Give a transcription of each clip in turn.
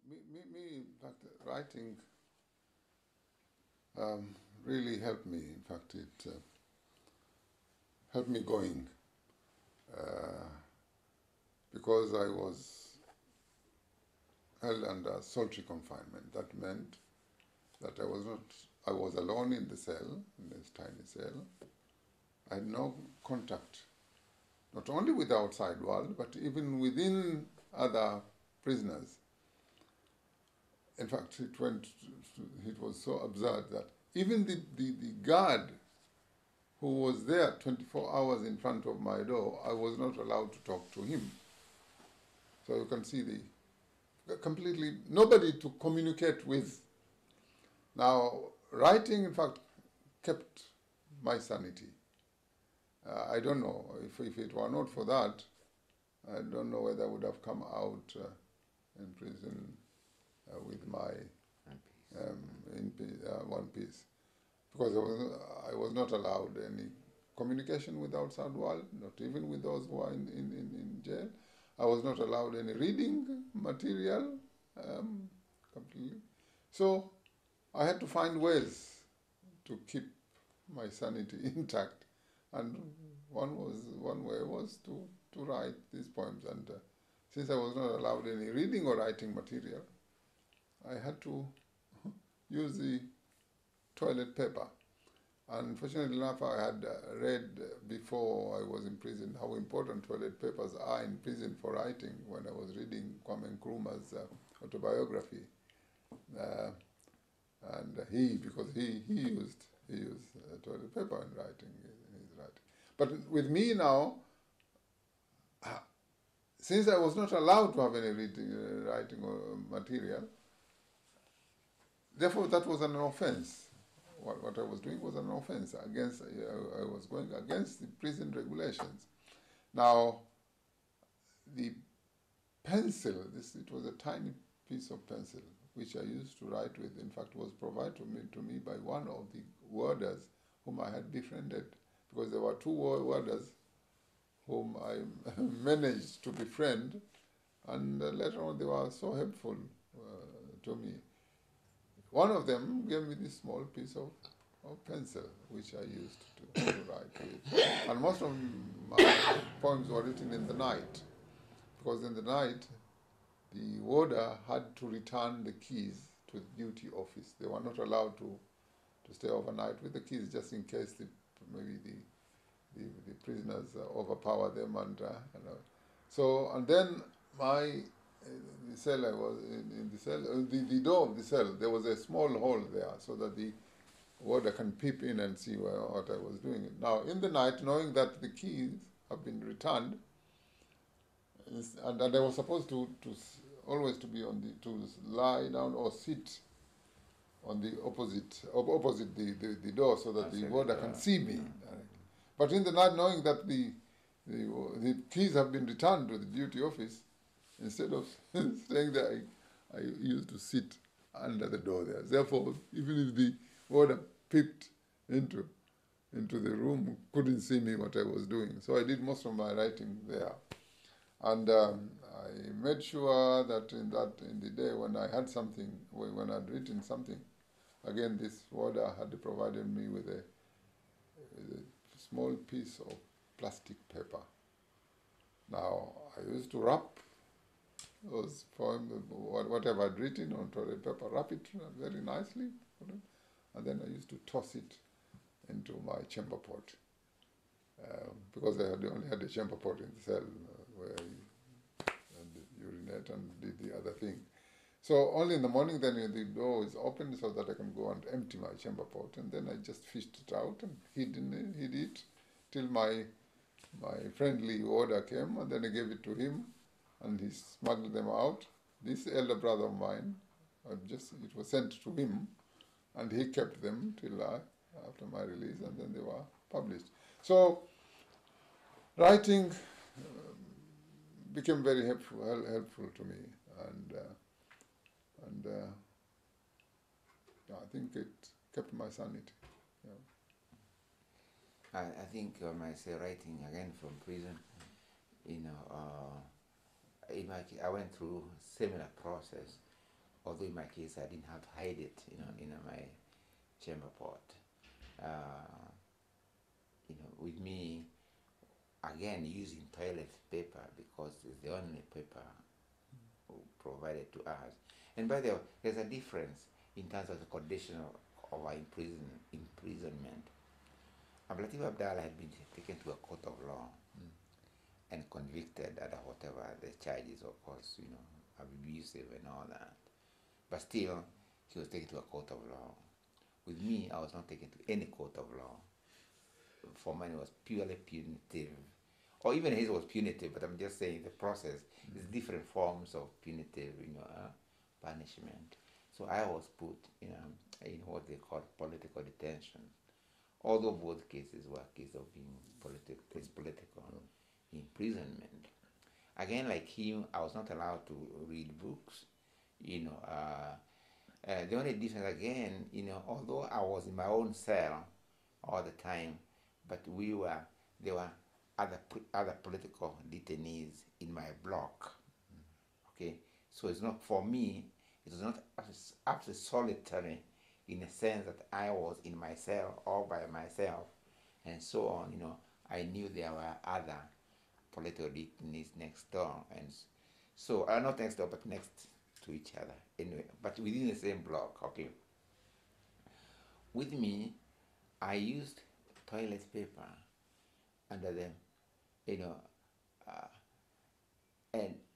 In fact, writing really helped me. In fact, it helped me going uh, because I was held under solitary confinement. That meant that I was alone in the cell, in this tiny cell. I had no contact, not only with the outside world, but even within other prisoners. In fact, it was so absurd that even the guard who was there 24 hours in front of my door, I was not allowed to talk to him. So you can see the completely, nobody to communicate with. Now, writing, in fact, kept my sanity. I don't know, if it were not for that, I don't know whether I would have come out in prison with my one piece. Because I was not allowed any communication with the outside world, not even with those who are in jail. I was not allowed any reading material completely. So I had to find ways to keep my sanity intact. And one way was to write these poems. And since I was not allowed any reading or writing material, I had to use the toilet paper. Unfortunately enough, I had read before I was in prison how important toilet papers are in prison for writing when I was reading Kwame Nkrumah's autobiography. And because he used toilet paper in his writing. But with me now, since I was not allowed to have any writing or material, therefore that was an offense. What I was doing was an offense against. I was going against the prison regulations. Now, the pencil. It was a tiny piece of pencil which I used to write with. In fact, was provided to me by one of the warders whom I had befriended, because there were two warders whom I managed to befriend, and later on they were so helpful to me. One of them gave me this small piece of pencil, which I used to write with. And most of my poems were written in the night, because in the night, the warder had to return the keys to the duty office. They were not allowed to stay overnight with the keys, just in case maybe the prisoners overpower them. And so, and then the cell I was in the cell, the door of the cell, there was a small hole there so that the warder can peep in and see what I was doing. Now, in the night, knowing that the keys have been returned, and I was supposed to always to be to lie down or sit on the opposite the door so that the warder can see me. But in the night, knowing that the keys have been returned to the duty office, instead of staying there, I used to sit under the door there. Therefore, even if the warder peeped into the room, couldn't see me what I was doing. So I did most of my writing there. And I made sure that in the day when I had something, when I'd written something, again this warder had provided me with a small piece of plastic paper. Now, I used to wrap those poems, whatever I'd written on toilet paper, wrap it very nicely, and then I used to toss it into my chamber pot. Because I only had a chamber pot in the cell where I urinate and did the other thing. So only in the morning then the door is open so that I can go and empty my chamber pot, and then I just fished it out and hid it till my friendly warder came, and then I gave it to him and he smuggled them out. This elder brother of mine, it was sent to him, and he kept them till after my release, and then they were published. So writing became very helpful to me, and I think it kept my sanity. Yeah. I think when I say writing again from prison, I went through a similar process although in my case I didn't have to hide it, in my chamber pot. With me, again, using toilet paper because it's the only paper provided to us. And by the way, there's a difference in terms of the condition of our imprisonment. Abdilatif Abdallah had been taken to a court of law and convicted under whatever the charges, of course, abusive and all that. But still, he was taken to a court of law. With me, I was not taken to any court of law. For mine, it was purely punitive. Or even his was punitive, but I'm just saying the process is different forms of punitive, punishment. So I was put in what they call political detention. Although both cases were cases of being political imprisonment. Again, like him, I was not allowed to read books. The only difference again, although I was in my own cell all the time, but there were other political detainees in my block. Okay, so it's not for me. It was not absolutely solitary, in the sense that I was in my cell all by myself, and so on. I knew there were other political detainees next door, and so not next door, but next to each other. Anyway, but within the same block. Okay. With me, I used toilet paper under them,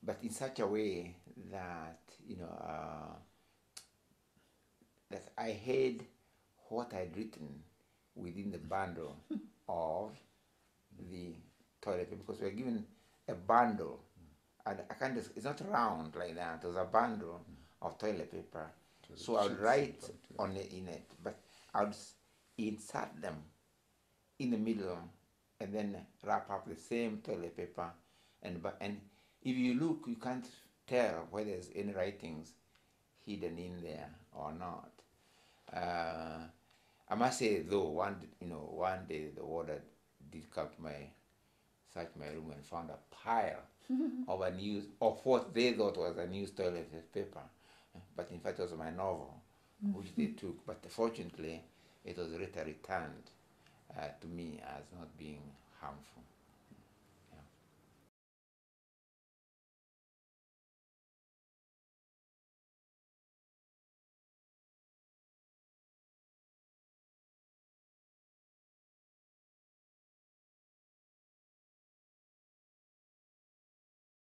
but in such a way that that I had what I'd written within the bundle of the toilet paper, because we were given a bundle, and I can't just, it's not round like that. It was a bundle of toilet paper, so I would write in it, but I would insert them in the middle and then wrap up the same toilet paper, and if you look, you can't tell whether there's any writings hidden in there or not. I must say though, one day the warden did come to search my room and found a pile of what they thought was a news toilet paper, but in fact it was my novel, which they took. But fortunately, it was later returned to me as not being harmful.